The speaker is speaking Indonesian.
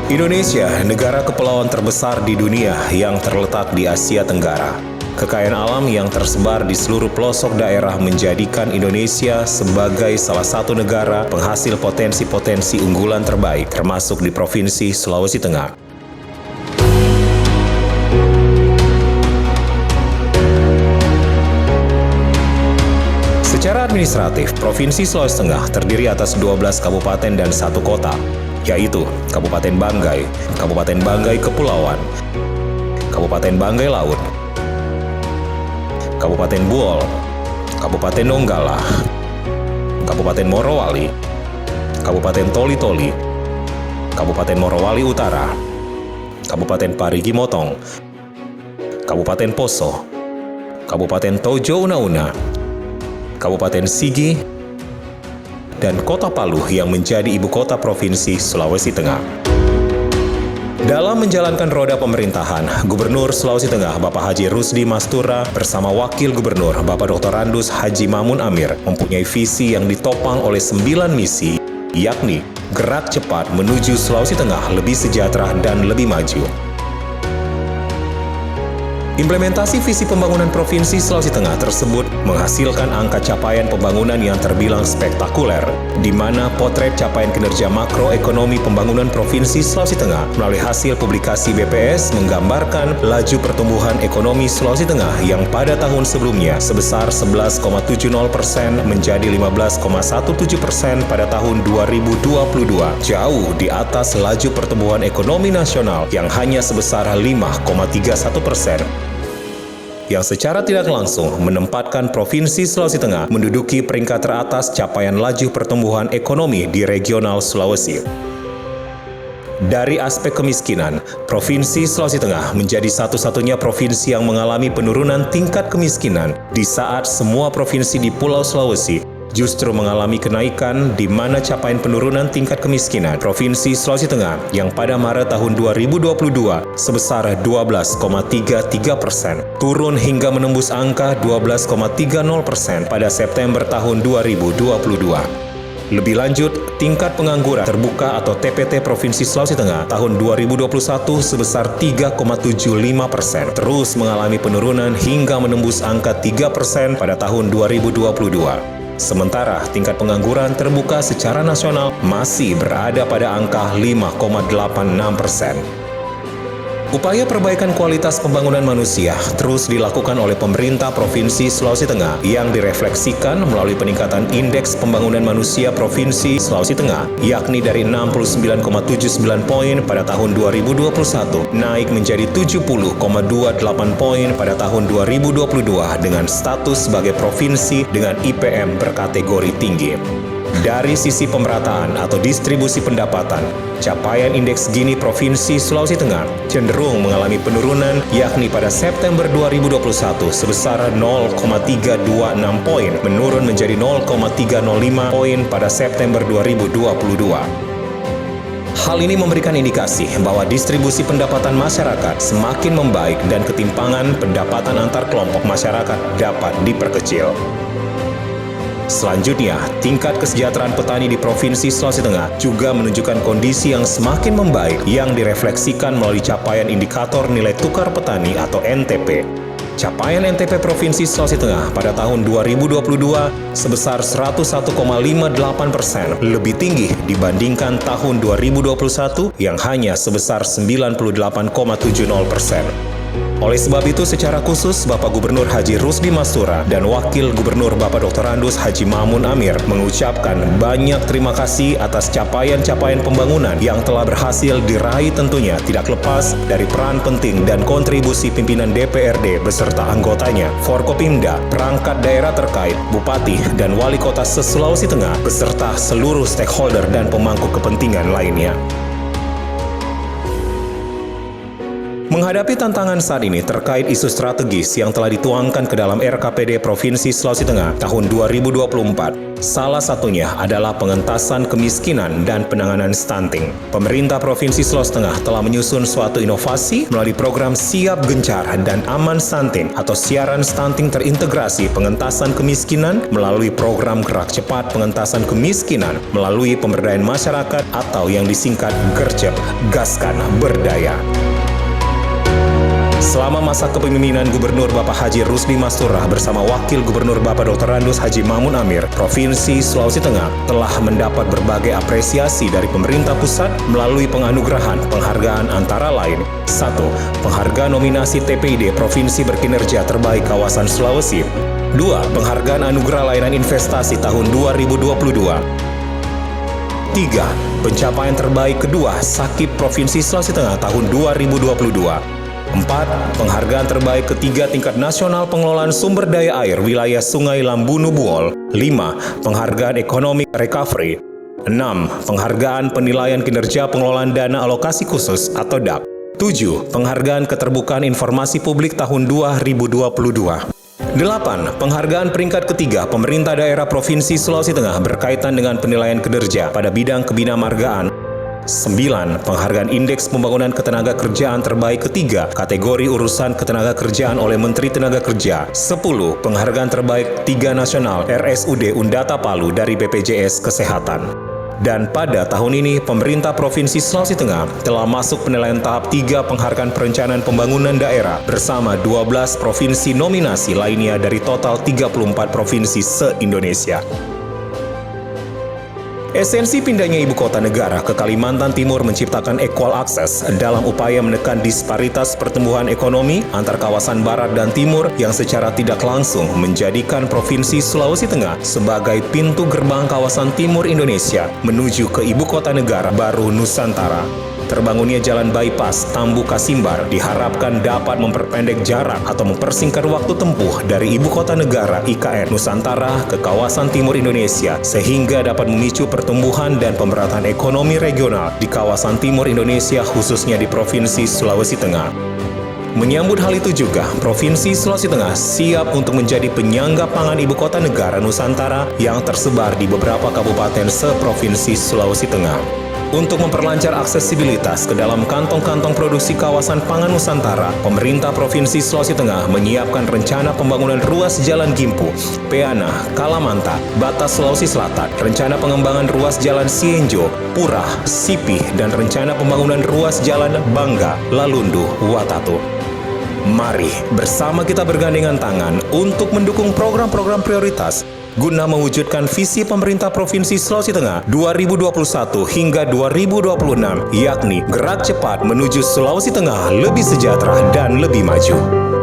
Indonesia, negara kepulauan terbesar di dunia yang terletak di Asia Tenggara. Kekayaan alam yang tersebar di seluruh pelosok daerah menjadikan Indonesia sebagai salah satu negara penghasil potensi-potensi unggulan terbaik, termasuk di Provinsi Sulawesi Tengah. Secara administratif, Provinsi Sulawesi Tengah terdiri atas 12 kabupaten dan 1 kota, yaitu Kabupaten Banggai, Kabupaten Banggai Kepulauan, Kabupaten Banggai Laut, Kabupaten Buol, Kabupaten Donggala, Kabupaten Morowali, Kabupaten Toli-Toli, Kabupaten Morowali Utara, Kabupaten Parigi Motong, Kabupaten Poso, Kabupaten Tojo Una-Una, Kabupaten Sigi, dan Kota Palu yang menjadi ibu kota Provinsi Sulawesi Tengah. Dalam menjalankan roda pemerintahan, Gubernur Sulawesi Tengah Bapak Haji Rusdi Mastura bersama Wakil Gubernur Bapak Dr. Andus Haji Mamun Amir mempunyai visi yang ditopang oleh 9 misi, yakni gerak cepat menuju Sulawesi Tengah lebih sejahtera dan lebih maju. Implementasi visi pembangunan Provinsi Sulawesi Tengah tersebut menghasilkan angka capaian pembangunan yang terbilang spektakuler, di mana potret capaian kinerja makroekonomi pembangunan Provinsi Sulawesi Tengah melalui hasil publikasi BPS menggambarkan laju pertumbuhan ekonomi Sulawesi Tengah yang pada tahun sebelumnya sebesar 11,70% menjadi 15,17% pada tahun 2022, jauh di atas laju pertumbuhan ekonomi nasional yang hanya sebesar 5,31%. Yang secara tidak langsung menempatkan Provinsi Sulawesi Tengah menduduki peringkat teratas capaian laju pertumbuhan ekonomi di regional Sulawesi. Dari aspek kemiskinan, Provinsi Sulawesi Tengah menjadi satu-satunya provinsi yang mengalami penurunan tingkat kemiskinan di saat semua provinsi di Pulau Sulawesi justru mengalami kenaikan, di mana capaian penurunan tingkat kemiskinan Provinsi Sulawesi Tengah yang pada Maret tahun 2022 sebesar 12,33%, turun hingga menembus angka 12,30% pada September tahun 2022. Lebih lanjut, tingkat pengangguran terbuka atau TPT Provinsi Sulawesi Tengah tahun 2021 sebesar 3,75%, terus mengalami penurunan hingga menembus angka 3% pada tahun 2022. Sementara tingkat pengangguran terbuka secara nasional masih berada pada angka 5,86%. Upaya perbaikan kualitas pembangunan manusia terus dilakukan oleh pemerintah Provinsi Sulawesi Tengah yang direfleksikan melalui peningkatan Indeks Pembangunan Manusia Provinsi Sulawesi Tengah, yakni dari 69,79 poin pada tahun 2021 naik menjadi 70,28 poin pada tahun 2022 dengan status sebagai provinsi dengan IPM berkategori tinggi. Dari sisi pemerataan atau distribusi pendapatan, capaian indeks Gini Provinsi Sulawesi Tengah cenderung mengalami penurunan, yakni pada September 2021 sebesar 0,326 poin, menurun menjadi 0,305 poin pada September 2022. Hal ini memberikan indikasi bahwa distribusi pendapatan masyarakat semakin membaik dan ketimpangan pendapatan antar kelompok masyarakat dapat diperkecil. Selanjutnya, tingkat kesejahteraan petani di Provinsi Sulawesi Tengah juga menunjukkan kondisi yang semakin membaik yang direfleksikan melalui capaian indikator nilai tukar petani atau NTP. Capaian NTP Provinsi Sulawesi Tengah pada tahun 2022 sebesar 101,58%, lebih tinggi dibandingkan tahun 2021 yang hanya sebesar 98,70%. Oleh sebab itu, secara khusus, Bapak Gubernur Haji Rusdi Mastura dan Wakil Gubernur Bapak Dr. Andus Haji Mamun Amir mengucapkan banyak terima kasih atas capaian-capaian pembangunan yang telah berhasil diraih, tentunya tidak lepas dari peran penting dan kontribusi pimpinan DPRD beserta anggotanya, Forkopimda, perangkat daerah terkait, Bupati, dan Wali Kota se-Sulawesi Tengah, beserta seluruh stakeholder dan pemangku kepentingan lainnya. Menghadapi tantangan saat ini terkait isu strategis yang telah dituangkan ke dalam RKPD Provinsi Sulawesi Tengah tahun 2024, Salah satunya adalah pengentasan kemiskinan dan penanganan stunting. Pemerintah Provinsi Sulawesi Tengah telah menyusun suatu inovasi melalui program Siap Gencar dan Aman Stunting atau siaran stunting terintegrasi pengentasan kemiskinan melalui program Gerak Cepat Pengentasan Kemiskinan melalui pemberdayaan masyarakat atau yang disingkat GERCEP, Gaskan Berdaya. Selama masa kepemimpinan Gubernur Bapak Haji Rusdi Masturah bersama Wakil Gubernur Bapak Dr. Randus Haji Mamun Amir, Provinsi Sulawesi Tengah telah mendapat berbagai apresiasi dari pemerintah pusat melalui penganugerahan penghargaan antara lain 1. Penghargaan nominasi TPID Provinsi Berkinerja Terbaik Kawasan Sulawesi. 2. Penghargaan Anugerah Layanan Investasi tahun 2022. 3. Pencapaian terbaik kedua Sakip Provinsi Sulawesi Tengah tahun 2022. 4. Penghargaan terbaik ketiga tingkat nasional pengelolaan sumber daya air wilayah Sungai Lambunu Buol. 5. Penghargaan Economic Recovery. 6. Penghargaan penilaian kinerja pengelolaan dana alokasi khusus atau DAP. 7. Penghargaan keterbukaan informasi publik tahun 2022. 8. Penghargaan peringkat ketiga pemerintah daerah Provinsi Sulawesi Tengah berkaitan dengan penilaian kinerja pada bidang kebinamargaan. 9. Penghargaan Indeks Pembangunan Ketenaga Kerjaan terbaik ketiga kategori urusan ketenaga kerjaan oleh Menteri Tenaga Kerja. 10. Penghargaan terbaik 3 nasional RSUD Undata Palu dari BPJS Kesehatan. Dan pada tahun ini, pemerintah Provinsi Sulawesi Tengah telah masuk penilaian tahap 3 penghargaan perencanaan pembangunan daerah bersama 12 provinsi nominasi lainnya dari total 34 provinsi se-Indonesia. Esensi pindahnya ibu kota negara ke Kalimantan Timur menciptakan equal access dalam upaya menekan disparitas pertumbuhan ekonomi antar kawasan Barat dan Timur yang secara tidak langsung menjadikan Provinsi Sulawesi Tengah sebagai pintu gerbang kawasan Timur Indonesia menuju ke ibu kota negara baru Nusantara. Terbangunnya jalan bypass Tambu Kasimbar diharapkan dapat memperpendek jarak atau mempersingkat waktu tempuh dari ibu kota negara IKN Nusantara ke kawasan Timur Indonesia sehingga dapat memicu pertumbuhan dan pemerataan ekonomi regional di kawasan Timur Indonesia khususnya di Provinsi Sulawesi Tengah. Menyambut hal itu juga, Provinsi Sulawesi Tengah siap untuk menjadi penyangga pangan ibu kota negara Nusantara yang tersebar di beberapa kabupaten se-Provinsi Sulawesi Tengah. Untuk memperlancar aksesibilitas ke dalam kantong-kantong produksi kawasan pangan Nusantara, pemerintah Provinsi Sulawesi Tengah menyiapkan rencana pembangunan ruas jalan Gimpu, Peana, Kalamanta, Batas Sulawesi Selatan, rencana pengembangan ruas jalan Sienjo, Purah, Sipih, dan rencana pembangunan ruas jalan Bangga, Lalundu, Watatu. Mari bersama kita bergandengan tangan untuk mendukung program-program prioritas guna mewujudkan visi pemerintah Provinsi Sulawesi Tengah 2021 hingga 2026, yakni Gerak Cepat menuju Sulawesi Tengah lebih sejahtera dan lebih maju.